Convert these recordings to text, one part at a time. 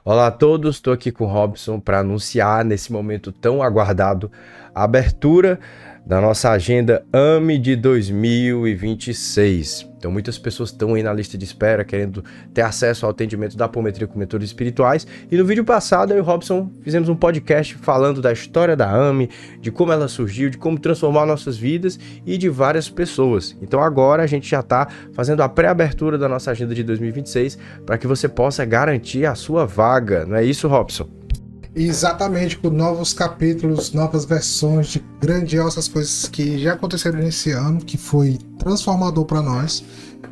Olá a todos, estou aqui com o Robson para anunciar nesse momento tão aguardado a abertura da nossa agenda AME de 2026. Então muitas pessoas estão aí na lista de espera querendo ter acesso ao atendimento da apometria com mentores espirituais. E no vídeo passado eu e o Robson fizemos um podcast falando da história da AME, de como ela surgiu, de como transformar nossas vidas e de várias pessoas. Então agora a gente já está fazendo a pré-abertura da nossa agenda de 2026 para que você possa garantir a sua vaga. Não é isso, Robson? Exatamente, com novos capítulos, novas versões de grandiosas coisas que já aconteceram nesse ano, que foi transformador para nós,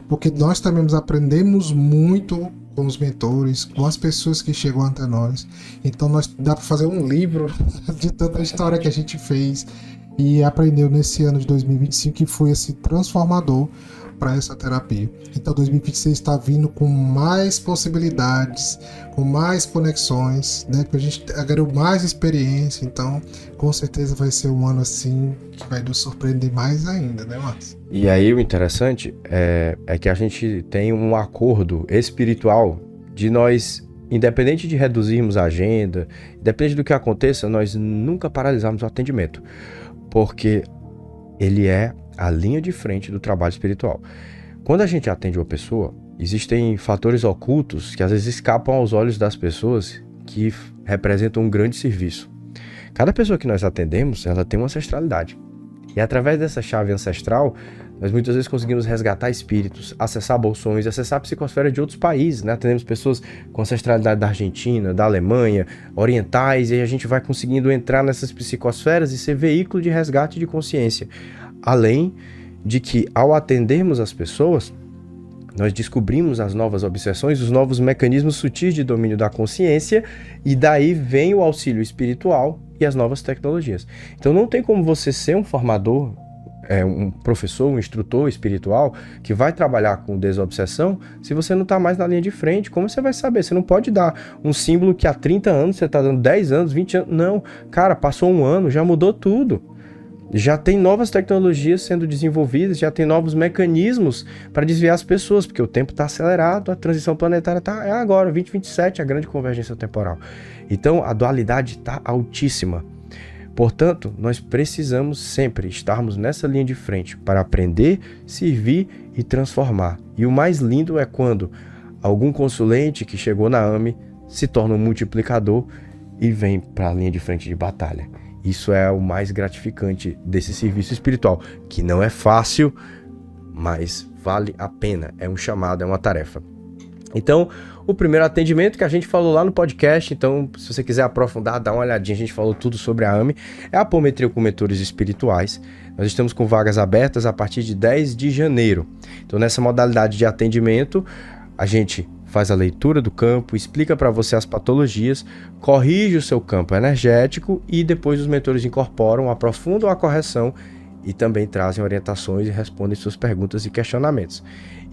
porque nós também aprendemos muito com os mentores, com as pessoas que chegam até nós. Então dá para fazer um livro de tanta história que a gente fez e aprendeu nesse ano de 2025, que foi esse transformador para essa terapia. Então 2026 está vindo com mais possibilidades, com mais conexões, né? Porque a gente ganhou mais experiência, então com certeza vai ser um ano assim que vai nos surpreender mais ainda, né, Márcio? E aí o interessante é que a gente tem um acordo espiritual de nós, independente de reduzirmos a agenda, independente do que aconteça, nós nunca paralisarmos o atendimento, porque ele é a linha de frente do trabalho espiritual. Quando a gente atende uma pessoa, existem fatores ocultos que às vezes escapam aos olhos das pessoas que representam um grande serviço. Cada pessoa que nós atendemos, ela tem uma ancestralidade. E através dessa chave ancestral, nós muitas vezes conseguimos resgatar espíritos, acessar bolsões, acessar a psicosfera de outros países, né? Atendemos pessoas com ancestralidade da Argentina, da Alemanha, orientais, e a gente vai conseguindo entrar nessas psicosferas e ser veículo de resgate de consciência. Além de que, ao atendermos as pessoas, nós descobrimos as novas obsessões, os novos mecanismos sutis de domínio da consciência, e daí vem o auxílio espiritual e as novas tecnologias. Então não tem como você ser um formador, um professor, um instrutor espiritual que vai trabalhar com desobsessão se você não está mais na linha de frente. Como você vai saber? Você não pode dar um símbolo que há 30 anos você está dando 10 anos, 20 anos. Não, cara, passou um ano, já mudou tudo. Já tem novas tecnologias sendo desenvolvidas, já tem novos mecanismos para desviar as pessoas, porque o tempo está acelerado, a transição planetária é agora, 2027, a grande convergência temporal. Então, a dualidade está altíssima. Portanto, nós precisamos sempre estarmos nessa linha de frente para aprender, servir e transformar. E o mais lindo é quando algum consulente que chegou na AME se torna um multiplicador e vem para a linha de frente de batalha. Isso é o mais gratificante desse serviço espiritual, que não é fácil, mas vale a pena. É um chamado, é uma tarefa. Então, o primeiro atendimento que a gente falou lá no podcast, então, se você quiser aprofundar, dá uma olhadinha, a gente falou tudo sobre a AME, é a apometria com mentores espirituais. Nós estamos com vagas abertas a partir de 10 de janeiro. Então, nessa modalidade de atendimento, a gente faz a leitura do campo, explica para você as patologias, corrige o seu campo energético e depois os mentores incorporam, aprofundam a correção e também trazem orientações e respondem suas perguntas e questionamentos.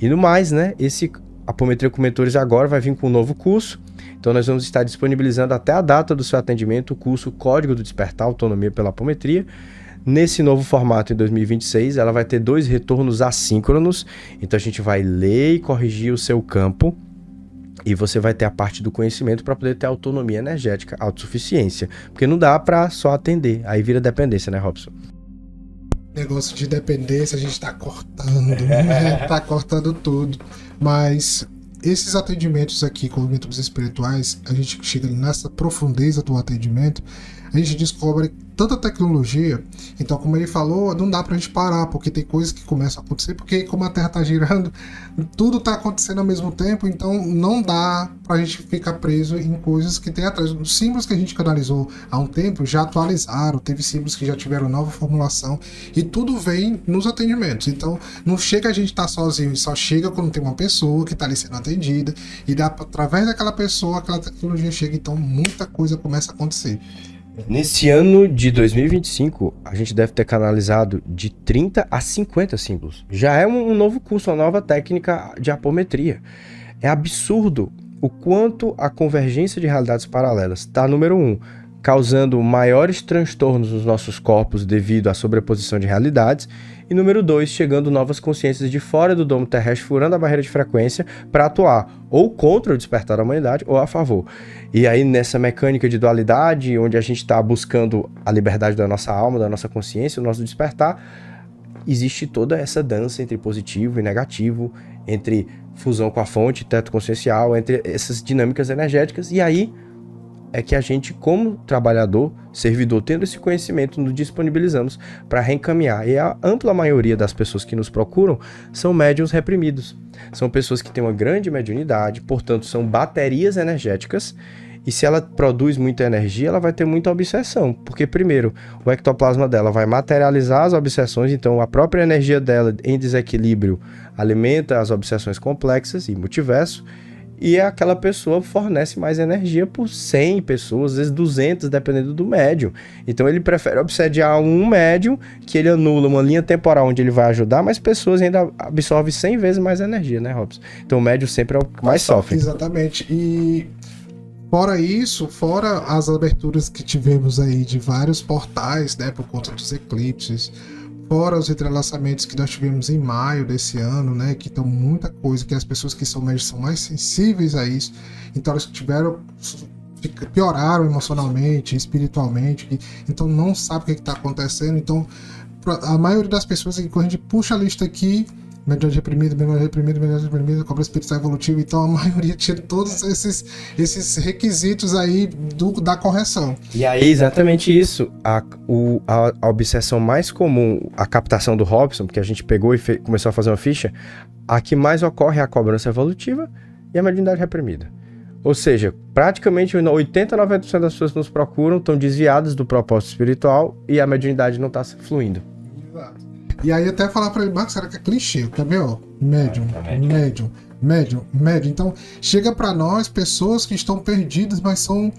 E no mais, né, esse Apometria com Mentores agora vai vir com um novo curso, então nós vamos estar disponibilizando até a data do seu atendimento o curso Código do Despertar Autonomia pela Apometria. Nesse novo formato em 2026, ela vai ter 2 retornos assíncronos, então a gente vai ler e corrigir o seu campo, e você vai ter a parte do conhecimento para poder ter autonomia energética, autossuficiência. Porque não dá para só atender, aí vira dependência, né, Robson? Negócio de dependência a gente tá cortando, né? Tá cortando tudo. Mas esses atendimentos aqui com mentores espirituais, a gente chega nessa profundeza do atendimento, a gente descobre tanta tecnologia. Então, como ele falou, não dá pra gente parar, porque tem coisas que começam a acontecer, porque como a Terra tá girando, tudo tá acontecendo ao mesmo tempo, então não dá pra gente ficar preso em coisas que tem atrás. Os símbolos que a gente canalizou há um tempo já atualizaram, teve símbolos que já tiveram nova formulação, e tudo vem nos atendimentos. Então, não chega a gente estar sozinho, só chega quando tem uma pessoa que tá ali sendo atendida, e dá, através daquela pessoa, aquela tecnologia chega, então muita coisa começa a acontecer. Nesse ano de 2025, a gente deve ter canalizado de 30 a 50 símbolos. Já é um novo curso, uma nova técnica de apometria. É absurdo o quanto a convergência de realidades paralelas está, número 1, causando maiores transtornos nos nossos corpos devido à sobreposição de realidades. E número 2, chegando novas consciências de fora do domo terrestre, furando a barreira de frequência para atuar ou contra o despertar da humanidade ou a favor. E aí nessa mecânica de dualidade, onde a gente está buscando a liberdade da nossa alma, da nossa consciência, o nosso despertar, existe toda essa dança entre positivo e negativo, entre fusão com a fonte, teto consciencial, entre essas dinâmicas energéticas. E aí é que a gente, como trabalhador, servidor, tendo esse conhecimento, nos disponibilizamos para reencaminhar. E a ampla maioria das pessoas que nos procuram são médiuns reprimidos. São pessoas que têm uma grande mediunidade, portanto, são baterias energéticas. E se ela produz muita energia, ela vai ter muita obsessão. Porque, primeiro, o ectoplasma dela vai materializar as obsessões, então a própria energia dela em desequilíbrio alimenta as obsessões complexas e multiverso. E aquela pessoa fornece mais energia por 100 pessoas, às vezes 200, dependendo do médium. Então ele prefere obsediar um médium, que ele anula uma linha temporal onde ele vai ajudar, mas pessoas ainda absorvem 100 vezes mais energia, né, Robson? Então o médium sempre é o que mais sofre. Exatamente. E fora isso, fora as aberturas que tivemos aí de vários portais, né, por conta dos eclipses, fora os entrelaçamentos que nós tivemos em maio desse ano, né, que estão muita coisa, que as pessoas que são médios são mais sensíveis a isso, então elas pioraram emocionalmente, espiritualmente, então não sabe o que está acontecendo. Então a maioria das pessoas, quando a gente puxa a lista aqui, mediunidade reprimida, cobra espiritual evolutiva, então a maioria tinha todos esses requisitos aí da correção. E aí, exatamente isso, a obsessão mais comum, a captação do Robson, porque a gente pegou e começou a fazer uma ficha, a que mais ocorre é a cobrança evolutiva e a mediunidade reprimida. Ou seja, praticamente 80, 90% das pessoas que nos procuram estão desviadas do propósito espiritual e a mediunidade não está fluindo. Exato. E aí até falar pra ele, Marcos, será que é clichê? Quer ver, ó? Médium. Então, chega pra nós pessoas que estão perdidas, mas são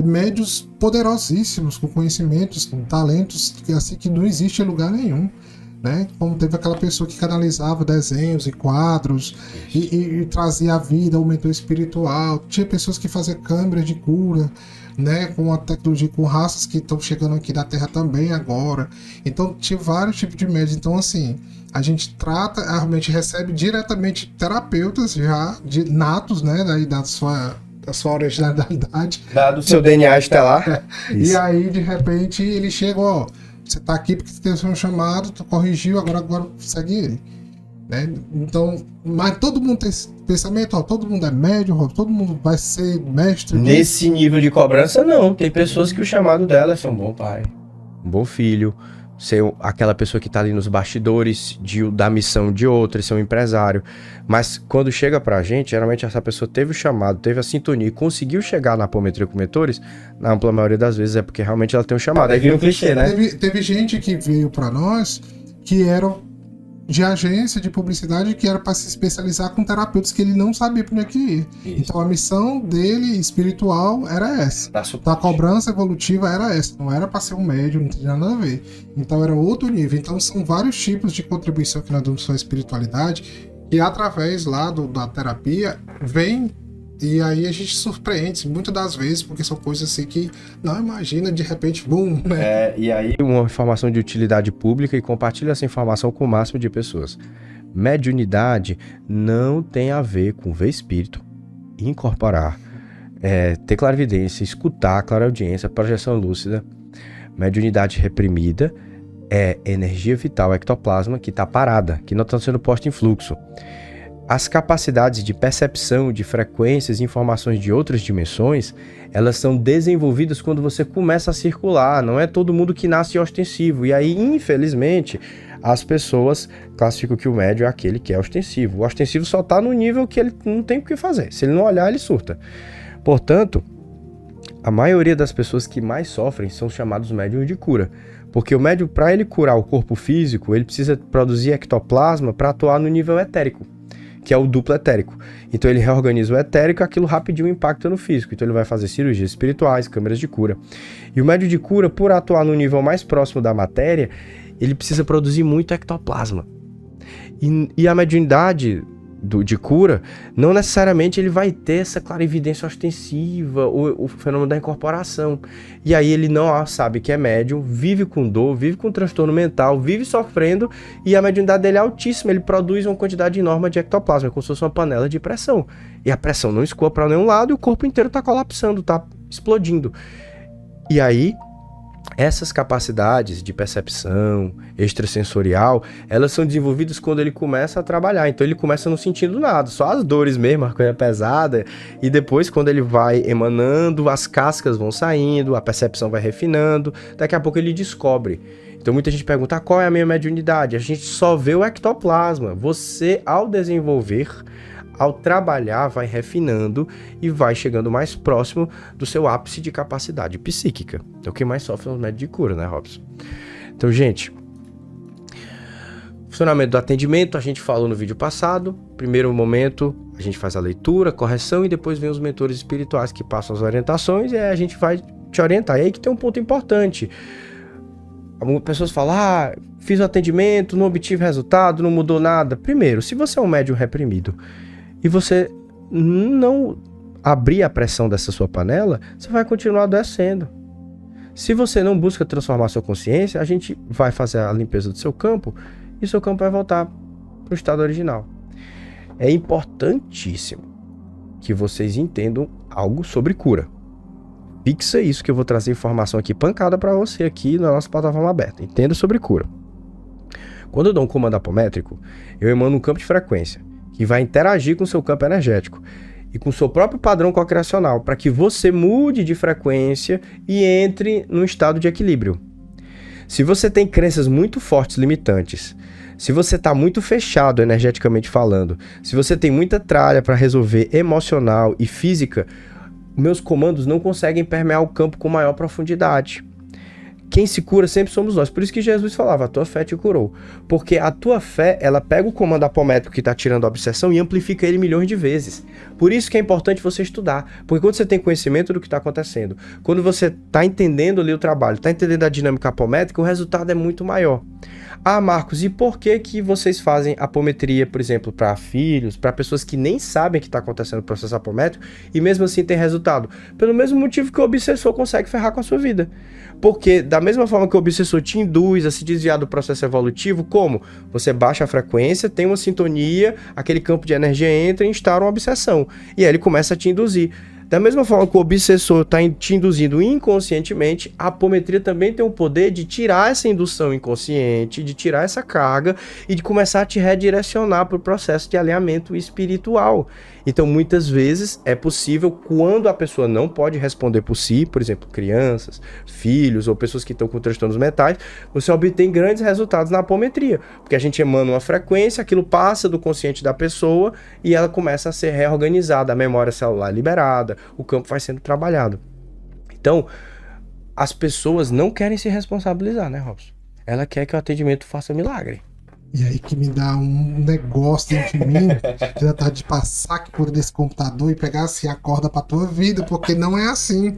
médios poderosíssimos, com conhecimentos, com talentos, assim, que não existe em lugar nenhum. Né? Como teve aquela pessoa que canalizava desenhos e quadros e trazia a vida, aumentou espiritual. Tinha pessoas que faziam câmeras de cura, né, com a tecnologia, com raças que estão chegando aqui da Terra também agora. Então tinha vários tipos de médios. Então assim, a gente trata, realmente recebe diretamente terapeutas já natos, né, daí da sua originalidade, dado o seu DNA estelar. E aí de repente ele chega, ó, você tá aqui porque você teve um chamado, tu corrigiu, agora segue ele. Né? Então, mas todo mundo tem esse pensamento, ó, todo mundo é médium, todo mundo vai ser mestre. Nesse nível de cobrança, não. Tem pessoas que o chamado dela é ser um bom pai, um bom filho, ser aquela pessoa que tá ali nos bastidores da missão de outra, ser um empresário. Mas quando chega pra gente, geralmente essa pessoa teve o chamado, teve a sintonia e conseguiu chegar na apometria com mentores, na ampla maioria das vezes é porque realmente ela tem um chamado. Aí vira um clichê, né? Teve gente que veio pra nós que eram de agência de publicidade, que era para se especializar com terapeutas que ele não sabia por onde é que ir. Isso. Então a missão dele espiritual era essa. A cobrança evolutiva era essa. Não era para ser um médium, não tinha nada a ver. Então era outro nível. Então são vários tipos de contribuição que nós damos para a espiritualidade, e através lá da terapia vem. E aí a gente surpreende muitas das vezes, porque são coisas assim que não imagina, de repente, boom, né? E aí uma informação de utilidade pública, e compartilha essa informação com o máximo de pessoas. Mediunidade não tem a ver com ver espírito, incorporar, ter clarividência, escutar, clareaudiência, projeção lúcida. Mediunidade reprimida é energia vital, ectoplasma, que está parada, que não está sendo posta em fluxo. As capacidades de percepção de frequências e informações de outras dimensões, elas são desenvolvidas quando você começa a circular. Não é todo mundo que nasce ostensivo. E aí, infelizmente, as pessoas classificam que o médium é aquele que é ostensivo. O ostensivo só está no nível que ele não tem o que fazer. Se ele não olhar, ele surta. Portanto, a maioria das pessoas que mais sofrem são chamados médiums de cura. Porque o médium, para ele curar o corpo físico, ele precisa produzir ectoplasma para atuar no nível etérico, que é o duplo etérico. Então ele reorganiza o etérico e aquilo rapidinho impacta no físico. Então ele vai fazer cirurgias espirituais, câmeras de cura. E o médium de cura, por atuar no nível mais próximo da matéria, ele precisa produzir muito ectoplasma. E a mediunidade, de cura, não necessariamente ele vai ter essa clarividência ostensiva, o fenômeno da incorporação. E aí ele não sabe que é médium, vive com dor, vive com transtorno mental, vive sofrendo, e a mediunidade dele é altíssima, ele produz uma quantidade enorme de ectoplasma, como se fosse uma panela de pressão. E a pressão não escoa para nenhum lado e o corpo inteiro está colapsando, está explodindo. E aí, essas capacidades de percepção extrasensorial, elas são desenvolvidas quando ele começa a trabalhar. Então ele começa não sentindo nada, só as dores mesmo, a coisa pesada. E depois, quando ele vai emanando, as cascas vão saindo, a percepção vai refinando. Daqui a pouco ele descobre. Então muita gente pergunta, qual é a minha mediunidade? A gente só vê o ectoplasma. Você, ao desenvolver, ao trabalhar, vai refinando e vai chegando mais próximo do seu ápice de capacidade psíquica. Então, quem mais sofre é os médios de cura, né, Robson? Então, gente, funcionamento do atendimento, a gente falou no vídeo passado. Primeiro momento, a gente faz a leitura, correção e depois vem os mentores espirituais que passam as orientações e aí a gente vai te orientar. E aí que tem um ponto importante. Algumas pessoas falam, fiz o atendimento, não obtive resultado, não mudou nada. Primeiro, se você é um médium reprimido, e você não abrir a pressão dessa sua panela, você vai continuar adoecendo. Se você não busca transformar sua consciência, a gente vai fazer a limpeza do seu campo e seu campo vai voltar para o estado original. É importantíssimo que vocês entendam algo sobre cura. Fixa isso que eu vou trazer informação aqui pancada para você aqui na nossa plataforma aberta. Entenda sobre cura. Quando eu dou um comando apométrico, eu emano um campo de frequência que vai interagir com o seu campo energético e com o seu próprio padrão cocriacional, para que você mude de frequência e entre num estado de equilíbrio. Se você tem crenças muito fortes, limitantes, se você está muito fechado energeticamente falando, se você tem muita tralha para resolver emocional e física, meus comandos não conseguem permear o campo com maior profundidade. Quem se cura sempre somos nós. Por isso que Jesus falava, a tua fé te curou. Porque a tua fé, ela pega o comando apométrico que está tirando a obsessão e amplifica ele milhões de vezes. Por isso que é importante você estudar. Porque quando você tem conhecimento do que está acontecendo, quando você está entendendo ali o trabalho, está entendendo a dinâmica apométrica, o resultado é muito maior. Marcos, e por que vocês fazem apometria, por exemplo, para filhos, para pessoas que nem sabem que está acontecendo o processo apométrico e mesmo assim tem resultado? Pelo mesmo motivo que o obsessor consegue ferrar com a sua vida. Porque da mesma forma que o obsessor te induz a se desviar do processo evolutivo, como? Você baixa a frequência, tem uma sintonia, aquele campo de energia entra e instaura uma obsessão. E aí ele começa a te induzir. Da mesma forma que o obsessor está te induzindo inconscientemente, a apometria também tem o poder de tirar essa indução inconsciente, de tirar essa carga e de começar a te redirecionar para o processo de alinhamento espiritual. Então, muitas vezes é possível, quando a pessoa não pode responder por si, por exemplo, crianças, filhos ou pessoas que estão com transtornos mentais, você obtém grandes resultados na apometria, porque a gente emana uma frequência, aquilo passa do consciente da pessoa e ela começa a ser reorganizada, a memória celular liberada, o campo vai sendo trabalhado. Então, as pessoas não querem se responsabilizar, né, Robson? Ela quer que o atendimento faça milagre. E aí que me dá um negócio dentro de mim, de vontade de passar aqui por desse computador e pegar assim a corda pra tua vida, porque não é assim.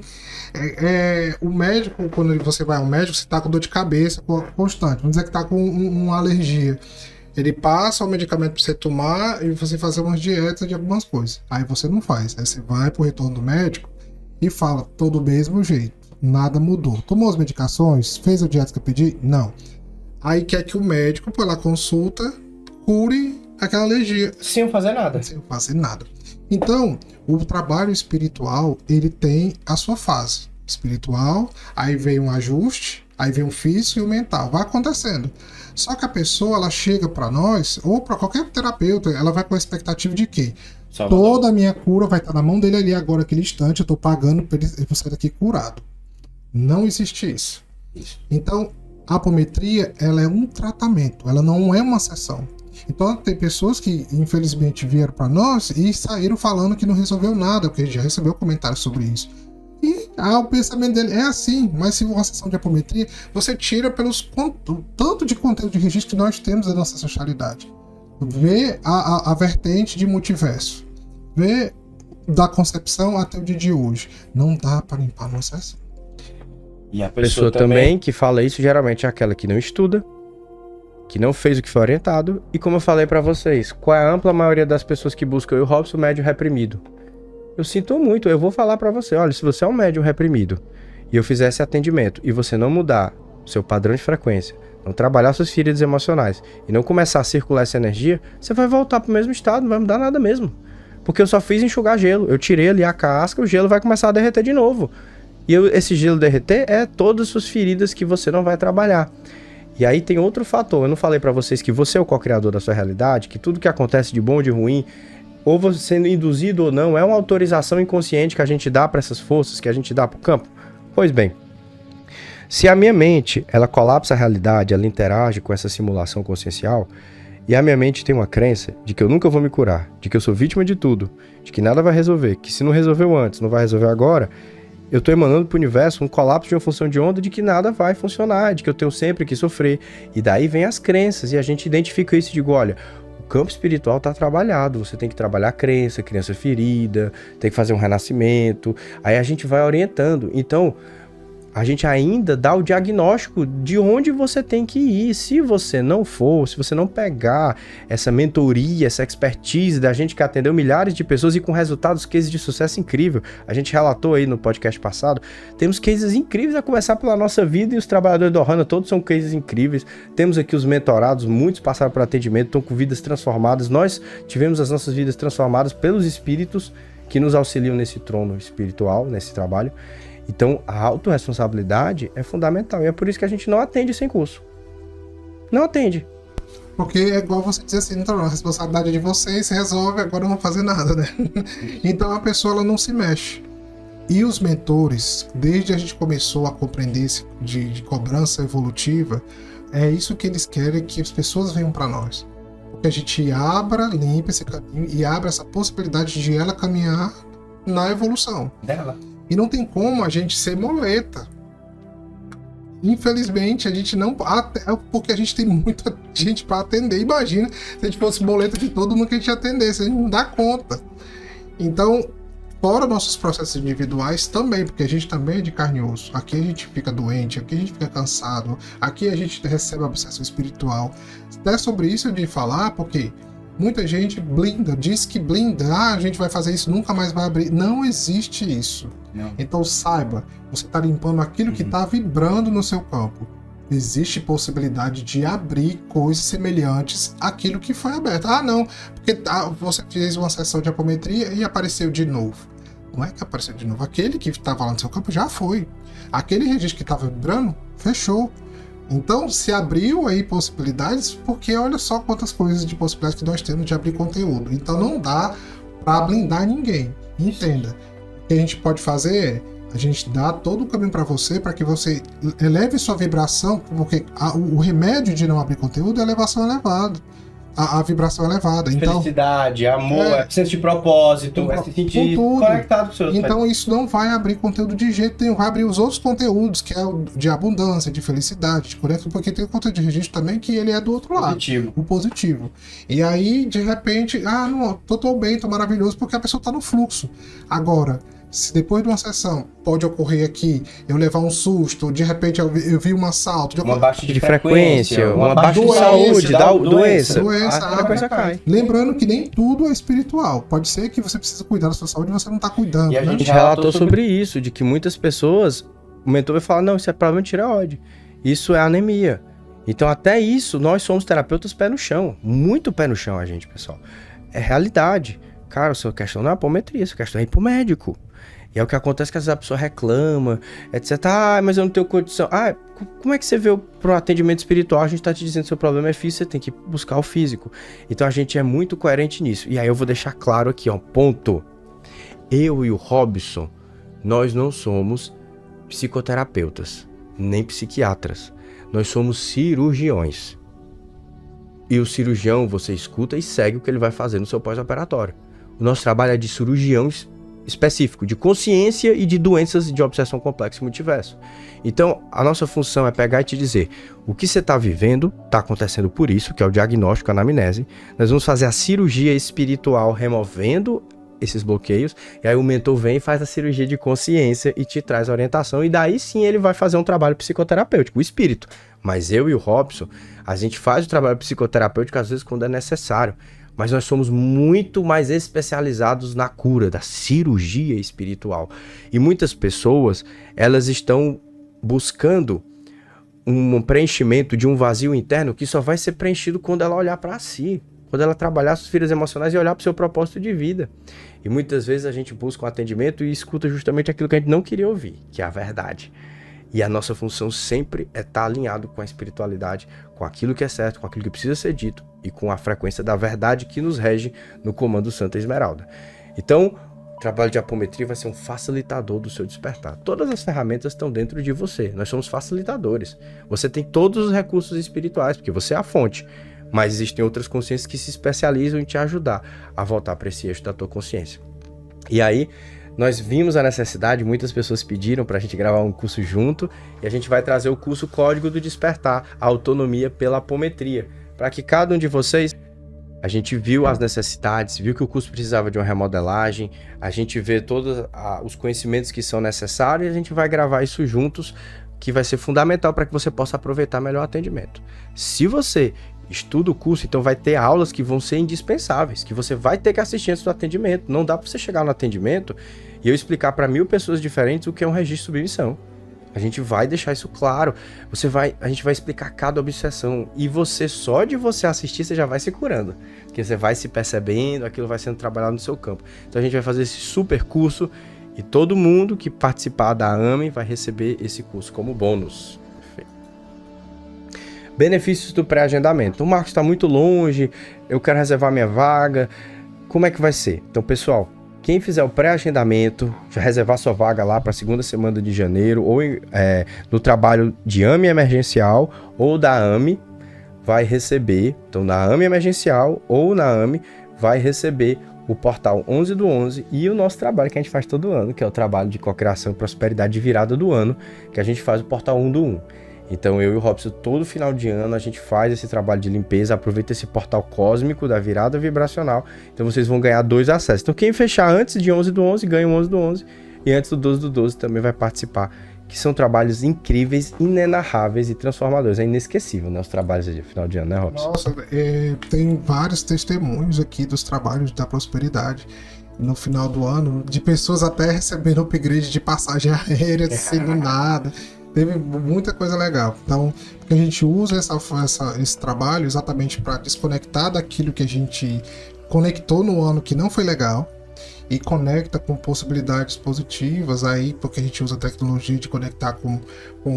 O médico, quando você vai ao médico, você tá com dor de cabeça constante. Vamos dizer que tá com uma alergia. Ele passa o medicamento pra você tomar e você fazer umas dietas de algumas coisas. Aí você não faz. Aí você vai pro retorno do médico e fala, tô do mesmo jeito. Nada mudou. Tomou as medicações? Fez a dieta que eu pedi? Não. Aí quer que o médico, pela consulta, cure aquela alergia. Sem fazer nada. Sem fazer nada. Então, o trabalho espiritual, ele tem a sua fase. Espiritual, aí vem um ajuste, aí vem o físico e o mental. Vai acontecendo. Só que a pessoa, ela chega para nós, ou para qualquer terapeuta, ela vai com a expectativa de quê? Toda a minha cura vai estar na mão dele ali agora, aquele instante, eu tô pagando para ele sair daqui curado. Não existe isso. Então, a apometria, ela é um tratamento, ela não é uma sessão. Então tem pessoas que infelizmente vieram para nós e saíram falando que não resolveu nada, porque a gente já recebeu comentários sobre isso. E o pensamento dele é assim, mas se uma sessão de apometria, você tira tanto de conteúdo de registro que nós temos da nossa sexualidade. Vê a vertente de multiverso. Vê da concepção até o dia de hoje. Não dá para limpar uma sessão. E a pessoa também que fala isso geralmente é aquela que não estuda, que não fez o que foi orientado, e como eu falei pra vocês, qual é a ampla maioria das pessoas que buscam o Robson médium reprimido? Eu sinto muito, eu vou falar pra você, olha, se você é um médium reprimido, e eu fizer esse atendimento, e você não mudar seu padrão de frequência, não trabalhar suas feridas emocionais, e não começar a circular essa energia, você vai voltar pro mesmo estado, não vai mudar nada mesmo. Porque eu só fiz enxugar gelo, eu tirei ali a casca, o gelo vai começar a derreter de novo. E esse gelo derreter é todas as suas feridas que você não vai trabalhar. E aí tem outro fator, eu não falei pra vocês que você é o co-criador da sua realidade, que tudo que acontece de bom ou de ruim, ou você sendo induzido ou não, é uma autorização inconsciente que a gente dá pra essas forças, que a gente dá pro campo? Pois bem, se a minha mente, ela colapsa a realidade, ela interage com essa simulação consciencial, e a minha mente tem uma crença de que eu nunca vou me curar, de que eu sou vítima de tudo, de que nada vai resolver, que se não resolveu antes, não vai resolver agora, eu estou emanando para o universo um colapso de uma função de onda de que nada vai funcionar, de que eu tenho sempre que sofrer. E daí vem as crenças, e a gente identifica isso e digo, olha, o campo espiritual está trabalhado, você tem que trabalhar a crença ferida, tem que fazer um renascimento, aí a gente vai orientando. Então, a gente ainda dá o diagnóstico de onde você tem que ir. Se você não for, se você não pegar essa mentoria, essa expertise da gente que atendeu milhares de pessoas e com resultados, cases de sucesso incrível. A gente relatou aí no podcast passado, temos cases incríveis a começar pela nossa vida, e os trabalhadores do Ohana todos são cases incríveis. Temos aqui os mentorados, muitos passaram por atendimento, estão com vidas transformadas. Nós tivemos as nossas vidas transformadas pelos espíritos que nos auxiliam nesse trono espiritual, nesse trabalho. Então, a autorresponsabilidade é fundamental. E é por isso que a gente não atende sem curso. Não atende. Porque é igual você dizer assim, então, a responsabilidade é de vocês, resolve, agora eu não vou fazer nada, né? Então, a pessoa ela não se mexe. E os mentores, desde a gente começou a compreender esse de cobrança evolutiva, é isso que eles querem, que as pessoas venham para nós. Que a gente abra, limpe esse caminho e abra essa possibilidade de ela caminhar na evolução dela. E não tem como a gente ser moleta. Infelizmente, a gente não... Porque a gente tem muita gente para atender. Imagina se a gente fosse moleta de todo mundo que a gente atendesse. A gente não dá conta. Então, fora nossos processos individuais também, porque a gente também é de carne e osso. Aqui a gente fica doente, aqui a gente fica cansado, aqui a gente recebe a obsessão espiritual. É sobre isso de falar, porque... Muita gente blinda, diz que blinda, a gente vai fazer isso, nunca mais vai abrir. Não existe isso. Não. Então saiba, você está limpando aquilo que está vibrando no seu campo. Existe possibilidade de abrir coisas semelhantes àquilo que foi aberto. Ah, não, porque você fez uma sessão de apometria e apareceu de novo. Não é que apareceu de novo. Aquele que estava lá no seu campo já foi. Aquele registro que estava vibrando, fechou. Então, se abriu aí possibilidades, porque olha só quantas coisas de possibilidades que nós temos de abrir conteúdo. Então, não dá para blindar ninguém. Entenda. O que a gente pode fazer é a gente dá todo o caminho para você, para que você eleve sua vibração, porque o remédio de não abrir conteúdo é a elevação elevada. A vibração elevada. Então, felicidade, amor, senso de propósito, se sentir conectado com os seus. Então isso não vai abrir conteúdo de jeito nenhum, vai abrir os outros conteúdos, que é o de abundância, de felicidade, de conexão, porque tem o conteúdo de registro também que ele é do outro lado. O positivo. E aí, de repente, não, tô bem, tô maravilhoso, porque a pessoa tá no fluxo. Agora, se depois de uma sessão pode ocorrer aqui, eu levar um susto, de repente eu vi um assalto, uma baixa de frequência, uma baixa de saúde, doença, a coisa cai. Lembrando que nem tudo é espiritual. Pode ser que você precisa cuidar da sua saúde e você não está cuidando. E a gente relatou sobre isso, de que muitas pessoas, o mentor vai falar, não, isso é problema de tireoide, isso é anemia. Então até isso, nós somos terapeutas pé no chão, muito pé no chão a gente, pessoal. É realidade. Cara, a sua questão não é apometria, a sua questão é ir pro médico. E é o que acontece, que às vezes a pessoa reclama, etc. Mas eu não tenho condição. Como é que você veio para um atendimento espiritual? A gente tá te dizendo que seu problema é físico, você tem que buscar o físico. Então a gente é muito coerente nisso. E aí eu vou deixar claro aqui, ponto. Eu e o Robson, nós não somos psicoterapeutas, nem psiquiatras. Nós somos cirurgiões. E o cirurgião, você escuta e segue o que ele vai fazer no seu pós-operatório. O nosso trabalho é de cirurgião específico, de consciência e de doenças de obsessão complexa e multiverso. Então, a nossa função é pegar e te dizer o que você está vivendo, está acontecendo por isso, que é o diagnóstico, a anamnese. Nós vamos fazer a cirurgia espiritual, removendo esses bloqueios, e aí o mentor vem e faz a cirurgia de consciência e te traz a orientação, e daí sim ele vai fazer um trabalho psicoterapêutico, o espírito. Mas eu e o Robson, a gente faz o trabalho psicoterapêutico às vezes quando é necessário, mas nós somos muito mais especializados na cura, da cirurgia espiritual. E muitas pessoas, elas estão buscando um preenchimento de um vazio interno que só vai ser preenchido quando ela olhar para si, quando ela trabalhar suas feridas emocionais e olhar para o seu propósito de vida. E muitas vezes a gente busca um atendimento e escuta justamente aquilo que a gente não queria ouvir, que é a verdade. E a nossa função sempre é estar alinhado com a espiritualidade, com aquilo que é certo, com aquilo que precisa ser dito e com a frequência da verdade que nos rege no comando Santa Esmeralda. Então, o trabalho de apometria vai ser um facilitador do seu despertar. Todas as ferramentas estão dentro de você. Nós somos facilitadores. Você tem todos os recursos espirituais, porque você é a fonte. Mas existem outras consciências que se especializam em te ajudar a voltar para esse eixo da tua consciência. E aí, nós vimos a necessidade, muitas pessoas pediram para a gente gravar um curso junto, e a gente vai trazer o curso Código do Despertar, a autonomia pela apometria, para que cada um de vocês... A gente viu as necessidades, viu que o curso precisava de uma remodelagem, a gente vê todos os conhecimentos que são necessários e a gente vai gravar isso juntos, que vai ser fundamental para que você possa aproveitar melhor o atendimento. Se você estuda o curso, então vai ter aulas que vão ser indispensáveis, que você vai ter que assistir antes do atendimento. Não dá para você chegar no atendimento e eu explicar para 1000 pessoas diferentes o que é um registro de submissão. A gente vai deixar isso claro, a gente vai explicar cada obsessão e só de você assistir, você já vai se curando, porque você vai se percebendo, aquilo vai sendo trabalhado no seu campo. Então a gente vai fazer esse super curso e todo mundo que participar da AME vai receber esse curso como bônus. Benefícios do pré-agendamento. O Marcos está muito longe, eu quero reservar minha vaga, como é que vai ser? Então pessoal, quem fizer o pré-agendamento, já reservar sua vaga lá para a segunda semana de janeiro, ou no trabalho de AME emergencial, ou da AME, vai receber, então na AME emergencial, ou na AME, vai receber o portal 11 do 11 e o nosso trabalho que a gente faz todo ano, que é o trabalho de cocriação e prosperidade de virada do ano, que a gente faz o portal 1 do 1. Então eu e o Robson, todo final de ano, a gente faz esse trabalho de limpeza, aproveita esse portal cósmico da virada vibracional, então vocês vão ganhar 2 acessos. Então quem fechar antes de 11 do 11, ganha o 11 do 11, e antes do 12 do 12 também vai participar, que são trabalhos incríveis, inenarráveis e transformadores. É inesquecível, né, os trabalhos de final de ano, né, Robson? Nossa, tem vários testemunhos aqui dos trabalhos da prosperidade no final do ano, de pessoas até recebendo upgrade de passagem aérea, assim, do nada. Teve muita coisa legal. Então, a gente usa esse trabalho exatamente para desconectar daquilo que a gente conectou no ano que não foi legal e conecta com possibilidades positivas aí, porque a gente usa a tecnologia de conectar com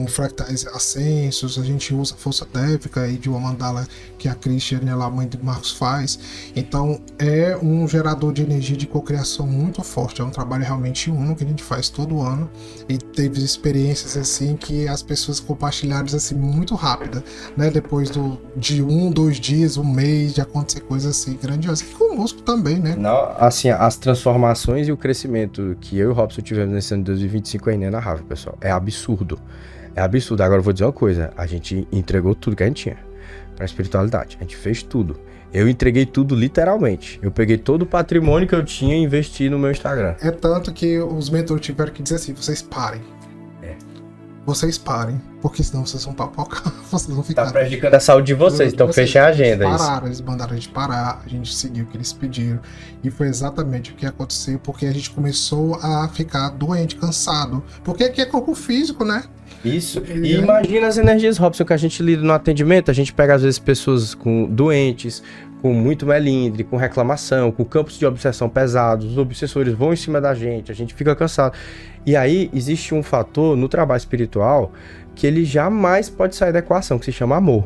fractais ascensos, a gente usa a força dévica aí de uma mandala que a Christiane, a mãe de Marcos, faz. Então é um gerador de energia de cocriação muito forte, é um trabalho realmente único que a gente faz todo ano e teve experiências assim que as pessoas compartilharam assim muito rápida, né? Depois de 2 dias, um mês, de acontecer coisas assim grandiosas, e conosco também, né? Não, assim, as transformações e o crescimento que eu e o Robson tivemos nesse ano de 2025 é inenarrável, pessoal. É absurdo. É absurdo. Agora eu vou dizer uma coisa. A gente entregou tudo que a gente tinha pra espiritualidade. A gente fez tudo. Eu entreguei tudo literalmente. Eu peguei todo o patrimônio que eu tinha e investi no meu Instagram. É tanto que os mentores tiveram que dizer assim, vocês parem. Vocês parem, porque senão vocês vão papocar, vocês vão ficar... Tá prejudicando a saúde de vocês, então fechem a agenda. Eles pararam, eles mandaram a gente parar, a gente seguiu o que eles pediram. E foi exatamente o que aconteceu, porque a gente começou a ficar doente, cansado. Porque aqui é corpo físico, né? Isso. E imagina as energias, Robson, que a gente lida no atendimento. A gente pega, às vezes, pessoas doentes, com muito melindre, com reclamação, com campos de obsessão pesados. Os obsessores vão em cima da gente, a gente fica cansado. E aí, existe um fator no trabalho espiritual que ele jamais pode sair da equação, que se chama amor.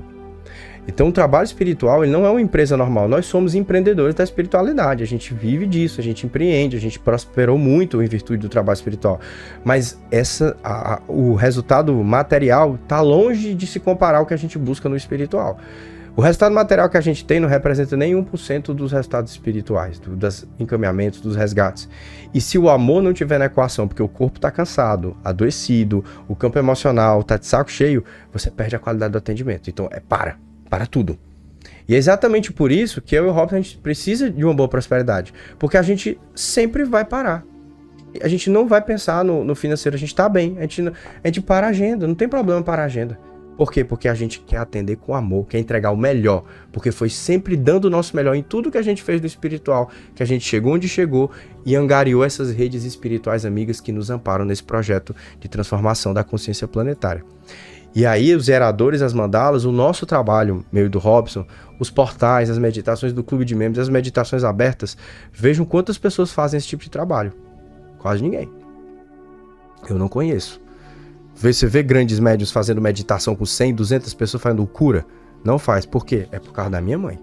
Então, o trabalho espiritual, ele não é uma empresa normal. Nós somos empreendedores da espiritualidade. A gente vive disso, a gente empreende, a gente prosperou muito em virtude do trabalho espiritual. Mas o resultado material está longe de se comparar ao que a gente busca no espiritual. O resultado material que a gente tem não representa nem 1% dos resultados espirituais, dos encaminhamentos, dos resgates. E se o amor não tiver na equação, porque o corpo está cansado, adoecido, o campo emocional está de saco cheio, você perde a qualidade do atendimento. Então, para tudo. E é exatamente por isso que eu e o Robson, a gente precisa de uma boa prosperidade. Porque a gente sempre vai parar. A gente não vai pensar no financeiro, a gente tá bem. A gente para a agenda, não tem problema parar a agenda. Por quê? Porque a gente quer atender com amor, quer entregar o melhor. Porque foi sempre dando o nosso melhor em tudo que a gente fez no espiritual, que a gente chegou onde chegou e angariou essas redes espirituais amigas que nos amparam nesse projeto de transformação da consciência planetária. E aí, os geradores, as mandalas, o nosso trabalho, meio do Robson, os portais, as meditações do clube de membros, as meditações abertas, vejam quantas pessoas fazem esse tipo de trabalho. Quase ninguém. Eu não conheço. Você vê grandes médiuns fazendo meditação com 100, 200 pessoas fazendo cura? Não faz. Por quê? É por causa da minha mãe.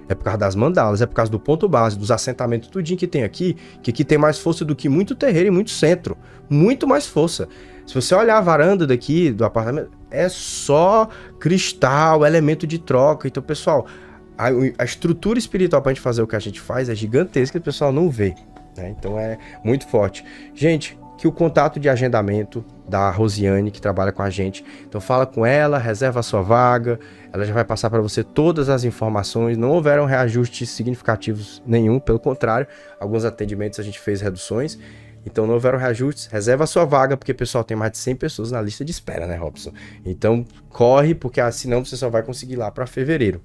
É por causa das mandalas, é por causa do ponto base, dos assentamentos, tudinho que tem aqui, que aqui tem mais força do que muito terreiro e muito centro. Muito mais força. Se você olhar a varanda daqui, do apartamento, é só cristal, elemento de troca. Então, pessoal, a estrutura espiritual pra gente fazer o que a gente faz é gigantesca e o pessoal não vê, né? Então é muito forte. Gente, que o contato de agendamento da Rosiane, que trabalha com a gente, então fala com ela, reserva a sua vaga, ela já vai passar para você todas as informações, não houveram reajustes significativos nenhum, pelo contrário, alguns atendimentos a gente fez reduções, então não houveram reajustes, reserva a sua vaga, porque pessoal, tem mais de 100 pessoas na lista de espera, né, Robson? Então corre, porque senão você só vai conseguir lá para fevereiro.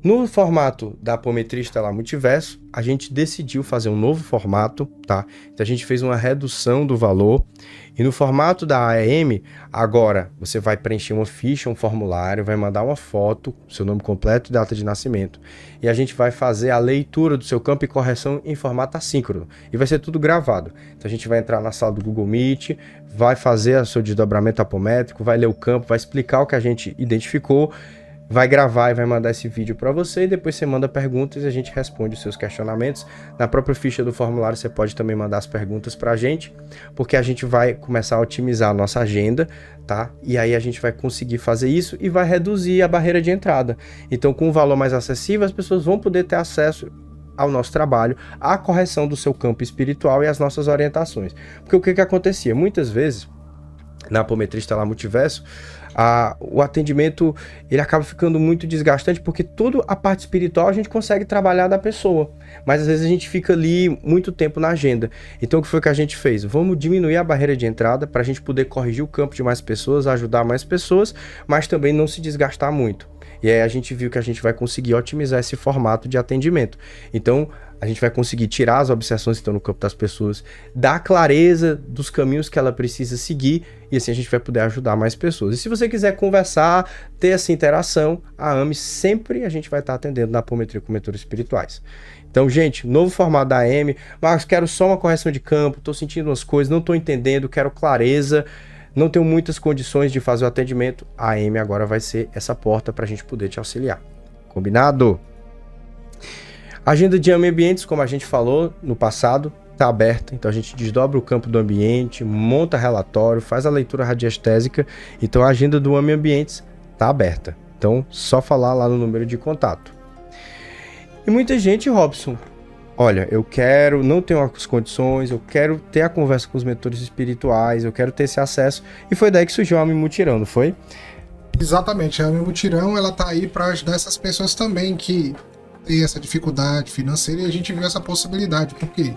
No formato da Apometria Estelar Multiverso, a gente decidiu fazer um novo formato, tá? Então a gente fez uma redução do valor. E no formato da AEM, agora você vai preencher uma ficha, um formulário, vai mandar uma foto, seu nome completo e data de nascimento. E a gente vai fazer a leitura do seu campo e correção em formato assíncrono. E vai ser tudo gravado. Então a gente vai entrar na sala do Google Meet, vai fazer o seu desdobramento apométrico, vai ler o campo, vai explicar o que a gente identificou, vai gravar e vai mandar esse vídeo para você e depois você manda perguntas e a gente responde os seus questionamentos. Na própria ficha do formulário você pode também mandar as perguntas para a gente, porque a gente vai começar a otimizar a nossa agenda, tá? E aí a gente vai conseguir fazer isso e vai reduzir a barreira de entrada. Então, com um valor mais acessível, as pessoas vão poder ter acesso ao nosso trabalho, à correção do seu campo espiritual e às nossas orientações. Porque o que acontecia? Muitas vezes, na Apometria Estelar Multiverso, o atendimento ele acaba ficando muito desgastante, porque toda a parte espiritual a gente consegue trabalhar da pessoa, mas às vezes a gente fica ali muito tempo na agenda. Então o que foi que a gente fez? Vamos diminuir a barreira de entrada para a gente poder corrigir o campo de mais pessoas, ajudar mais pessoas, mas também não se desgastar muito. E aí a gente viu que a gente vai conseguir otimizar esse formato de atendimento. Então a gente vai conseguir tirar as obsessões que estão no campo das pessoas, dar clareza dos caminhos que ela precisa seguir, e assim a gente vai poder ajudar mais pessoas. E se você quiser conversar, ter essa interação, a AME sempre a gente vai estar atendendo na Apometria com mentores espirituais. Então, gente, novo formato da AME. Marcos, quero só uma correção de campo, estou sentindo umas coisas, não estou entendendo, quero clareza, não tenho muitas condições de fazer o atendimento. A AME agora vai ser essa porta para a gente poder te auxiliar. Combinado? A agenda de ambientes, como a gente falou no passado, está aberta. Então a gente desdobra o campo do ambiente, monta relatório, faz a leitura radiestésica. Então a agenda do ambientes está aberta. Então só falar lá no número de contato. E muita gente, Robson, olha, eu quero, não tenho as condições, eu quero ter a conversa com os mentores espirituais, eu quero ter esse acesso. E foi daí que surgiu a AME Mutirão, não foi? Exatamente, a AME Mutirão, ela tá aí para ajudar essas pessoas também que tem essa dificuldade financeira, e a gente viu essa possibilidade, porque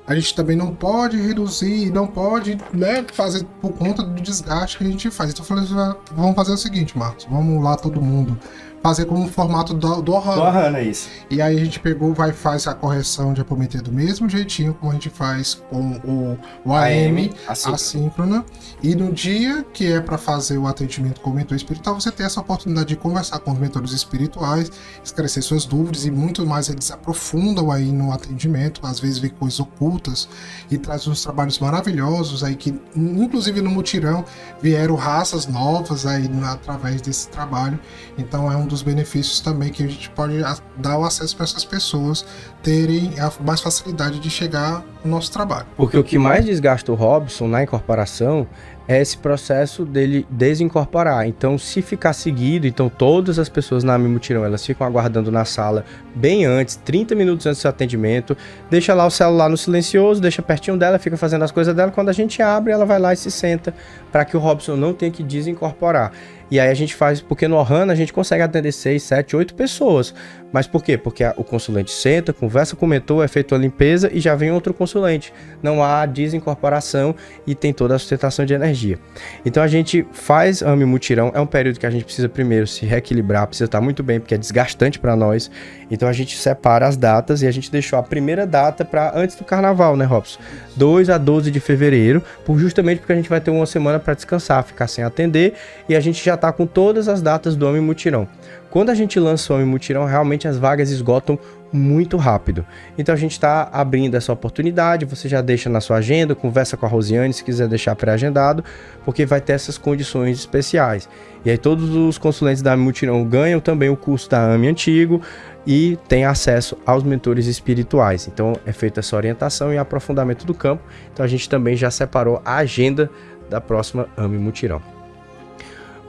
a gente também não pode reduzir, não pode, né, fazer por conta do desgaste que a gente faz. Então eu falei, vamos fazer o seguinte, Marcos, vamos lá todo mundo fazer como um formato do Ohana. É isso. E aí a gente pegou, faz a correção de apometria do mesmo jeitinho como a gente faz com o AM assíncrona. E no dia que é para fazer o atendimento com o mentor espiritual, você tem essa oportunidade de conversar com os mentores espirituais, esclarecer suas dúvidas, e muito mais eles aprofundam aí no atendimento, às vezes vê coisas ocultas e traz uns trabalhos maravilhosos aí que, inclusive no mutirão, vieram raças novas aí através desse trabalho. Então é um dos benefícios também que a gente pode dar o acesso para essas pessoas terem mais facilidade de chegar no nosso trabalho. Porque o que mais desgasta o Robson na incorporação é esse processo dele desincorporar. Então, se ficar seguido, então todas as pessoas na AME Mutirão, elas ficam aguardando na sala bem antes, 30 minutos antes do seu atendimento, deixa lá o celular no silencioso, deixa pertinho dela, fica fazendo as coisas dela, quando a gente abre, ela vai lá e se senta, para que o Robson não tenha que desincorporar. E aí a gente faz, porque no Ohana a gente consegue atender 6, 7, 8 pessoas. Mas por quê? Porque o consulente senta, conversa com o mentor, é feita a limpeza e já vem outro consulente. Não há desincorporação e tem toda a sustentação de energia. Então a gente faz AME Mutirão, é um período que a gente precisa primeiro se reequilibrar, precisa estar muito bem, porque é desgastante para nós. Então a gente separa as datas e a gente deixou a primeira data para antes do carnaval, né, Robson? 2 a 12 de fevereiro, justamente porque a gente vai ter uma semana para descansar, ficar sem atender, e a gente já está com todas as datas do AME Mutirão. Quando a gente lança o AME Mutirão, realmente as vagas esgotam muito rápido. Então a gente está abrindo essa oportunidade, você já deixa na sua agenda, conversa com a Rosiane se quiser deixar pré-agendado, porque vai ter essas condições especiais. E aí todos os consulentes da AME Mutirão ganham também o curso da AME antigo e tem acesso aos mentores espirituais. Então é feita essa orientação e aprofundamento do campo. Então a gente também já separou a agenda da próxima AME Mutirão.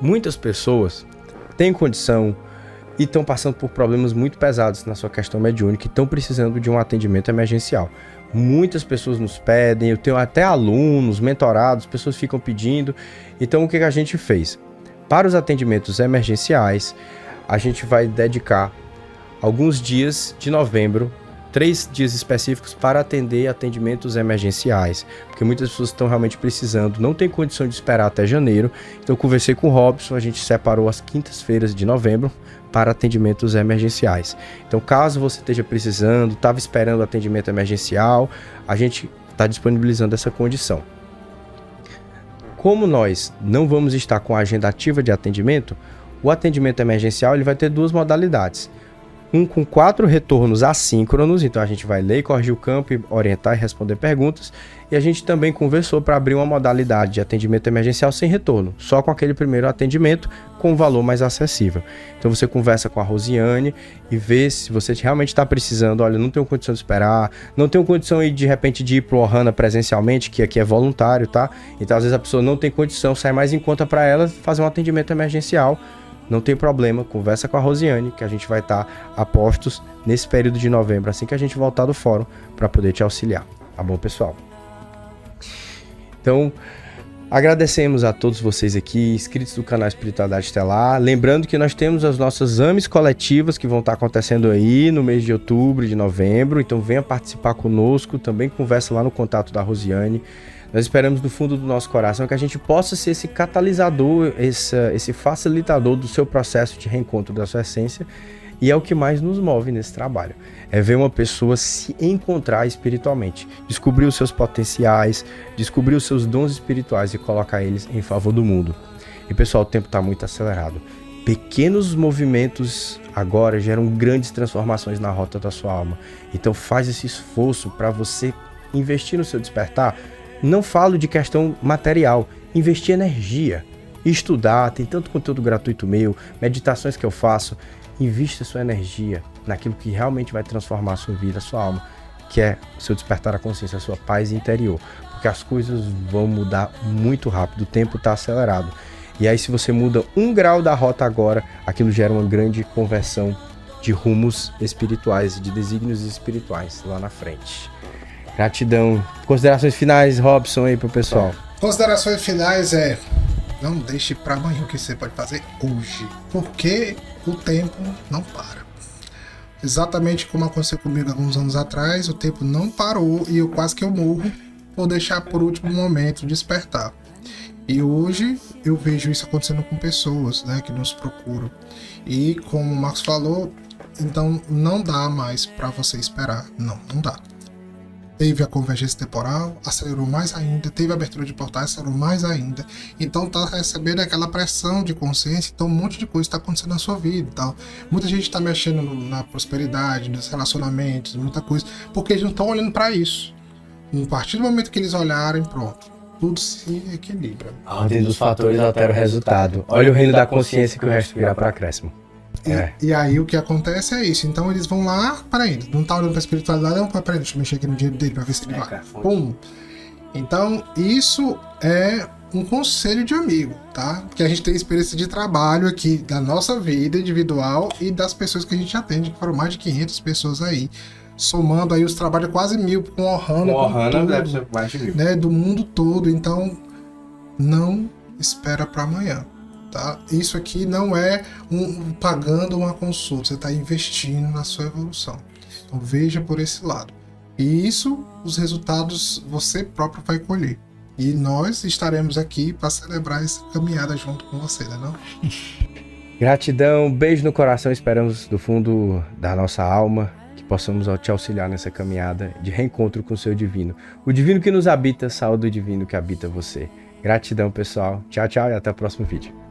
Muitas pessoas têm condição e estão passando por problemas muito pesados na sua questão mediúnica e estão precisando de um atendimento emergencial. Muitas pessoas nos pedem, eu tenho até alunos, mentorados, pessoas ficam pedindo. Então o que a gente fez? Para os atendimentos emergenciais, a gente vai dedicar alguns dias de novembro, 3 dias específicos para atender atendimentos emergenciais, porque muitas pessoas estão realmente precisando, não tem condição de esperar até janeiro. Então eu conversei com o Robson, a gente separou as quintas-feiras de novembro para atendimentos emergenciais. Então caso você esteja precisando, estava esperando atendimento emergencial, a gente está disponibilizando essa condição. Como nós não vamos estar com a agenda ativa de atendimento, o atendimento emergencial ele vai ter 2 modalidades. Um com 4 retornos assíncronos, então a gente vai ler, corrigir o campo, e orientar e responder perguntas. E a gente também conversou para abrir uma modalidade de atendimento emergencial sem retorno, só com aquele primeiro atendimento com um valor mais acessível. Então você conversa com a Rosiane e vê se você realmente está precisando. Olha, não tenho condição de esperar, não tenho condição de repente de ir para o Ohana presencialmente, que aqui é voluntário, tá? Então às vezes a pessoa não tem condição, sai mais em conta para ela fazer um atendimento emergencial. Não tem problema, conversa com a Rosiane, que a gente vai estar a postos nesse período de novembro, assim que a gente voltar do fórum, para poder te auxiliar. Tá bom, pessoal? Então, agradecemos a todos vocês aqui, inscritos do canal Espiritualidade Estelar. Lembrando que nós temos as nossas AMEs coletivas que vão estar acontecendo aí no mês de outubro e de novembro. Então venha participar conosco, também conversa lá no contato da Rosiane. Nós esperamos do fundo do nosso coração que a gente possa ser esse catalisador, esse facilitador do seu processo de reencontro da sua essência, e é o que mais nos move nesse trabalho. É ver uma pessoa se encontrar espiritualmente, descobrir os seus potenciais, descobrir os seus dons espirituais e colocar eles em favor do mundo. E pessoal, o tempo está muito acelerado. Pequenos movimentos agora geram grandes transformações na rota da sua alma. Então faz esse esforço para você investir no seu despertar. Não falo de questão material, investir energia, estudar, tem tanto conteúdo gratuito meu, meditações que eu faço. Invista sua energia naquilo que realmente vai transformar a sua vida, a sua alma, que é o seu despertar a consciência, a sua paz interior, porque as coisas vão mudar muito rápido, o tempo está acelerado. E aí se você muda 1 grau da rota agora, aquilo gera uma grande conversão de rumos espirituais, de desígnios espirituais lá na frente. Gratidão. Considerações finais, Robson, aí pro pessoal. Considerações finais não deixe para amanhã o que você pode fazer hoje, porque o tempo não para. Exatamente como aconteceu comigo alguns anos atrás, o tempo não parou e eu quase que eu morro por deixar por último momento despertar. E hoje eu vejo isso acontecendo com pessoas, né, que nos procuram. E como o Marcos falou, então não dá mais para você esperar. Não dá. Teve a convergência temporal, acelerou mais ainda, teve a abertura de portais, acelerou mais ainda. Então tá recebendo aquela pressão de consciência, então um monte de coisa está acontecendo na sua vida e tal. Muita gente está mexendo na prosperidade, nos relacionamentos, muita coisa, porque eles não estão olhando para isso. A partir do momento que eles olharem, pronto, tudo se equilibra. A ordem dos fatores altera o resultado. Olha o reino da consciência que o resto virá para acréscimo. E aí o que acontece é isso. Então eles vão lá, peraí, não tá olhando pra espiritualidade, não, peraí, deixa eu mexer aqui no dinheiro dele pra ver se ele vai. Pum. Então isso é um conselho de amigo, tá? Porque a gente tem experiência de trabalho aqui da nossa vida individual e das pessoas que a gente atende, que foram mais de 500 pessoas aí, somando aí os trabalhos quase 1000 com Ohana. Com Ohana deve ser mais de 1000. Né, do mundo todo. Então não espera pra amanhã. tá? Isso aqui não é pagando uma consulta, você está investindo na sua evolução. Então veja por esse lado. E isso, os resultados você próprio vai colher. E nós estaremos aqui para celebrar essa caminhada junto com você, né não? Gratidão, beijo no coração, esperamos do fundo da nossa alma que possamos te auxiliar nessa caminhada de reencontro com o seu divino. O divino que nos habita, saúde do divino que habita você. Gratidão, pessoal. Tchau, tchau e até o próximo vídeo.